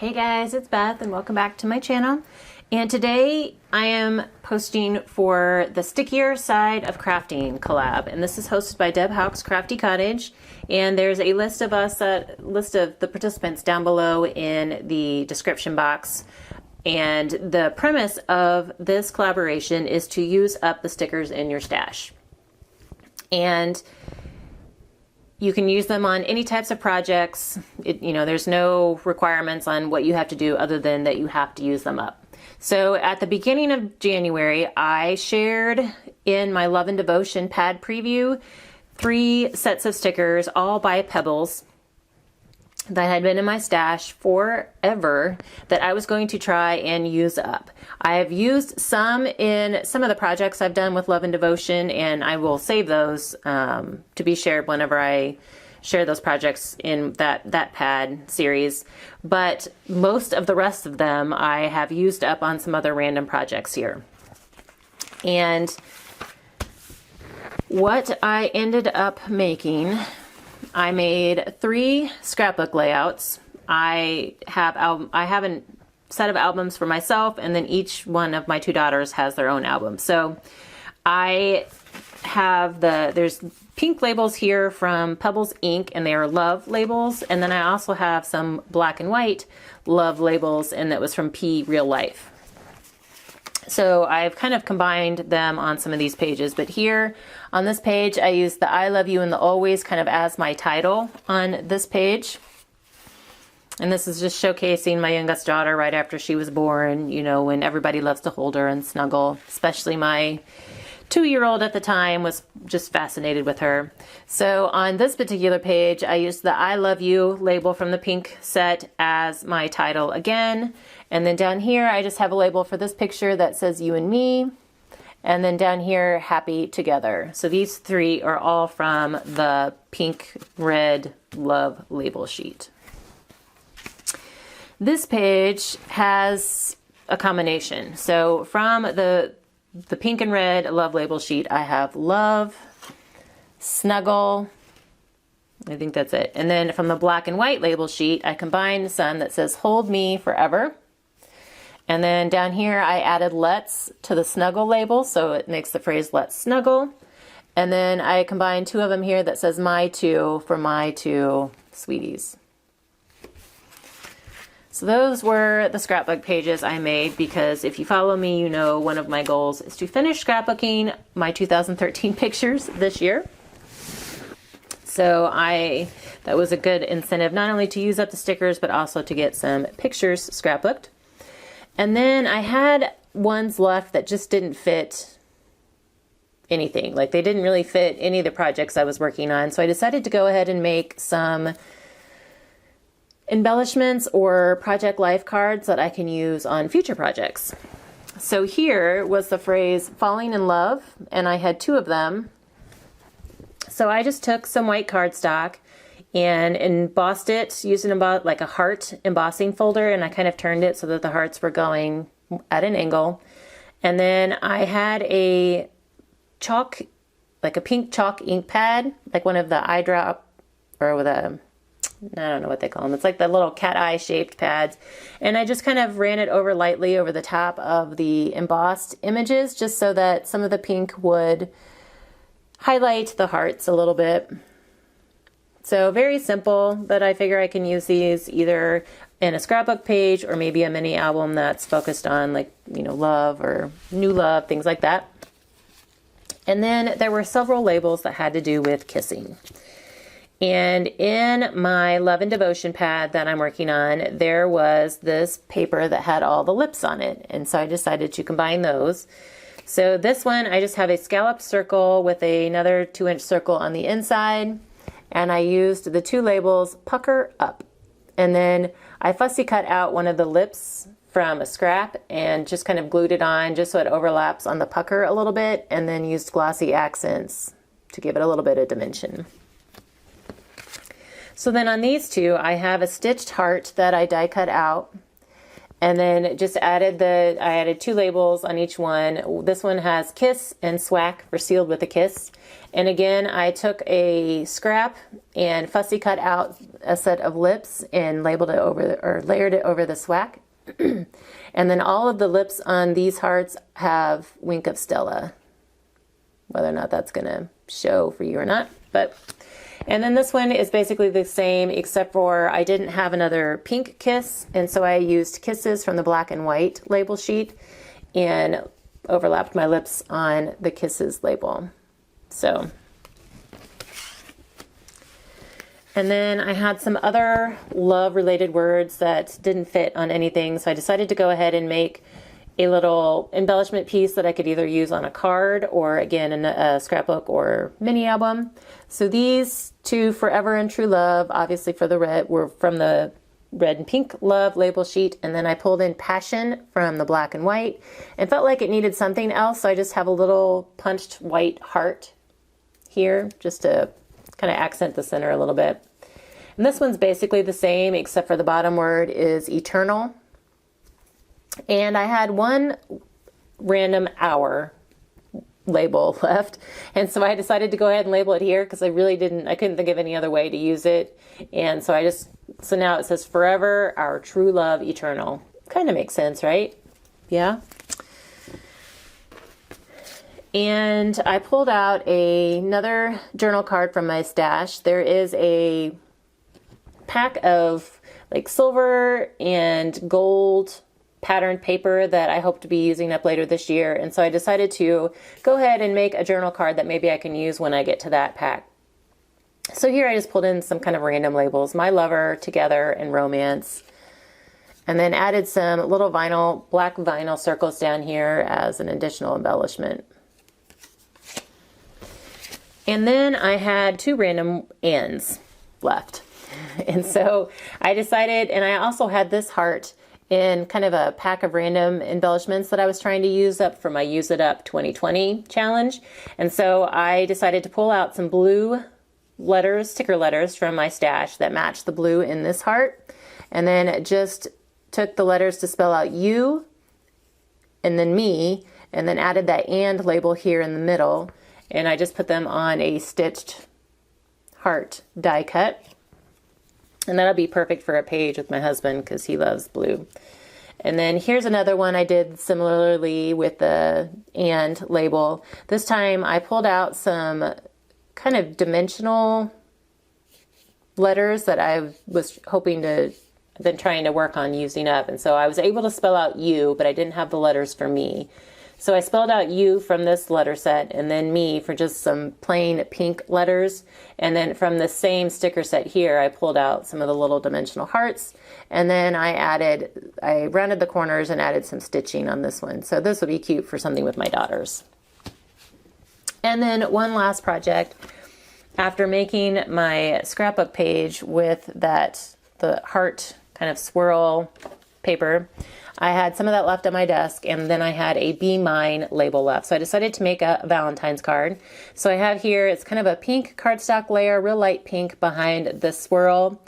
Hey guys, it's Beth and welcome back to my channel. And today I am posting for the Stickier Side of Crafting collab. And this is hosted by Deb Houck's Crafty Cottage. And there's a list of list of the participants down below in the description box. And the premise of this collaboration is to use up the stickers in your stash. And you can use them on any types of projects. There's no requirements on what you have to do other than that you have to use them up. So at the beginning of January, I shared in my Love and Devotion pad preview 3 sets of stickers, all by Pebbles, that had been in my stash forever that I was going to try and use up. I have used some in some of the projects I've done with Love and Devotion, and I will save those to be shared whenever I share those projects in that pad series. But most of the rest of them I have used up on some other random projects here. And what I ended up making, I made 3 scrapbook layouts. I have a set of albums for myself, and then each one of my 2 daughters has their own album. So I have there's pink labels here from Pebbles Ink, and they are love labels. And then I also have some black and white love labels, and that was from P Real Life. So I've kind of combined them on some of these pages, but here on this page, I used the I love you and the always kind of as my title on this page. And this is just showcasing my youngest daughter right after she was born, when everybody loves to hold her and snuggle, especially my 2-year-old at the time was just fascinated with her. So on this particular page, I used the I love you label from the pink set as my title again. And then down here, I just have a label for this picture that says you and me. And then down here, happy together. So these 3 are all from the pink red love label sheet. This page has a combination. So from the pink and red love label sheet, I have love, snuggle, I think that's it. And then from the black and white label sheet, I combined some that says hold me forever. And then down here, I added let's to the snuggle label, so it makes the phrase let's snuggle. And then I combined 2 of them here that says my 2 for my 2 sweeties. So those were the scrapbook pages I made, because if you follow me, you know one of my goals is to finish scrapbooking my 2013 pictures this year. So that was a good incentive, not only to use up the stickers, but also to get some pictures scrapbooked. And then I had ones left that just didn't fit anything. Like they didn't really fit any of the projects I was working on. So I decided to go ahead and make some embellishments or project life cards that I can use on future projects. So here was the phrase falling in love, and I had 2 of them. So I just took some white cardstock and embossed it using like a heart embossing folder, and I kind of turned it so that the hearts were going at an angle. And then I had a like a pink chalk ink pad, like one of the eyedrop, or with I don't know what they call them. It's like the little cat eye shaped pads. And I just kind of ran it over lightly over the top of the embossed images, just so that some of the pink would highlight the hearts a little bit. So very simple, but I figure I can use these either in a scrapbook page or maybe a mini album that's focused on love or new love, things like that. And then there were several labels that had to do with kissing. And in my Love and Devotion pad that I'm working on, there was this paper that had all the lips on it. And so I decided to combine those. So this one, I just have a scalloped circle with another 2-inch circle on the inside. And I used the 2 labels, pucker up. And then I fussy cut out one of the lips from a scrap and just kind of glued it on just so it overlaps on the pucker a little bit, and then used glossy accents to give it a little bit of dimension. So then on these 2, I have a stitched heart that I die cut out. And then just I added 2 labels on each one. This one has Kiss and Swack for Sealed with a Kiss. And again, I took a scrap and fussy cut out a set of lips and labeled it over, or layered it over the Swack. And then all of the lips on these hearts have Wink of Stella. Whether or not that's gonna show for you or not, but. And then this one is basically the same, except for I didn't have another pink kiss, and so I used kisses from the black and white label sheet and overlapped my lips on the kisses label. So, and then I had some other love related words that didn't fit on anything, so I decided to go ahead and make a little embellishment piece that I could either use on a card or again in a scrapbook or mini album. So these 2, Forever and True Love, obviously for the red, were from the red and pink love label sheet, and then I pulled in Passion from the black and white and felt like it needed something else, so I just have a little punched white heart here just to kind of accent the center a little bit. And this one's basically the same, except for the bottom word is Eternal. And I had 1 random hour label left, and so I decided to go ahead and label it here because I couldn't think of any other way to use it. And so so now it says Forever, Our True Love, Eternal. Kind of makes sense, right? Yeah. And I pulled out another journal card from my stash. There is a pack of like silver and gold patterned paper that I hope to be using up later this year. And so I decided to go ahead and make a journal card that maybe I can use when I get to that pack. So here I just pulled in some kind of random labels, My Lover, Together, and Romance. And then added some little black vinyl circles down here as an additional embellishment. And then I had 2 random ends left. And so I decided, and I also had this heart in kind of a pack of random embellishments that I was trying to use up for my Use It Up 2020 challenge. And so I decided to pull out some blue letters, sticker letters from my stash that matched the blue in this heart. And then just took the letters to spell out you and then me, and then added that and label here in the middle. And I just put them on a stitched heart die cut. And that'll be perfect for a page with my husband because he loves blue. And then here's another one I did similarly with the and label. This time I pulled out some kind of dimensional letters that I was been trying to work on using up. And so I was able to spell out you, but I didn't have the letters for me. So I spelled out you from this letter set, and then me for just some plain pink letters. And then from the same sticker set here, I pulled out some of the little dimensional hearts. And then I rounded the corners and added some stitching on this one. So this would be cute for something with my daughters. And then one last project. After making my scrapbook page with the heart kind of swirl paper, I had some of that left on my desk, and then I had a Be Mine label left. So I decided to make a Valentine's card. So I have here, it's kind of a pink cardstock layer, real light pink behind the swirl.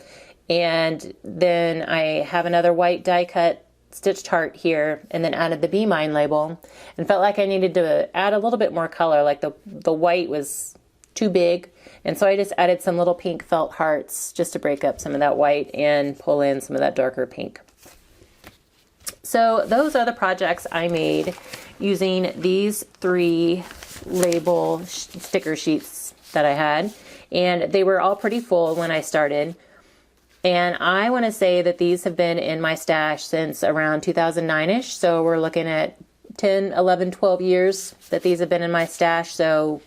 And then I have another white die cut stitched heart here, and then added the Be Mine label, and felt like I needed to add a little bit more color, like the white was too big. And so I just added some little pink felt hearts just to break up some of that white and pull in some of that darker pink. So those are the projects I made using these 3 label sticker sheets that I had. And they were all pretty full when I started. And I want to say that these have been in my stash since around 2009-ish. So we're looking at 10, 11, 12 years that these have been in my stash. So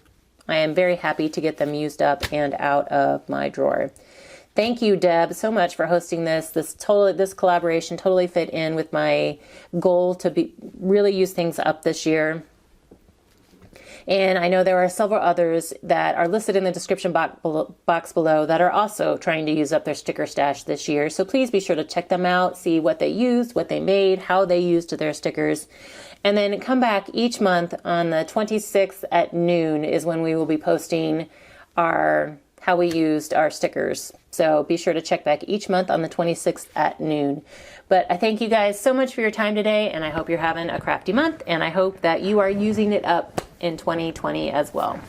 I am very happy to get them used up and out of my drawer. Thank you, Deb, so much for hosting this. This collaboration totally fit in with my goal to really use things up this year. And I know there are several others that are listed in the description box below that are also trying to use up their sticker stash this year. So please be sure to check them out, see what they used, what they made, how they used their stickers. And then come back each month on the 26th at noon is when we will be posting how we used our stickers. So be sure to check back each month on the 26th at noon. But I thank you guys so much for your time today, and I hope you're having a crafty month, and I hope that you are using it up in 2020 as well.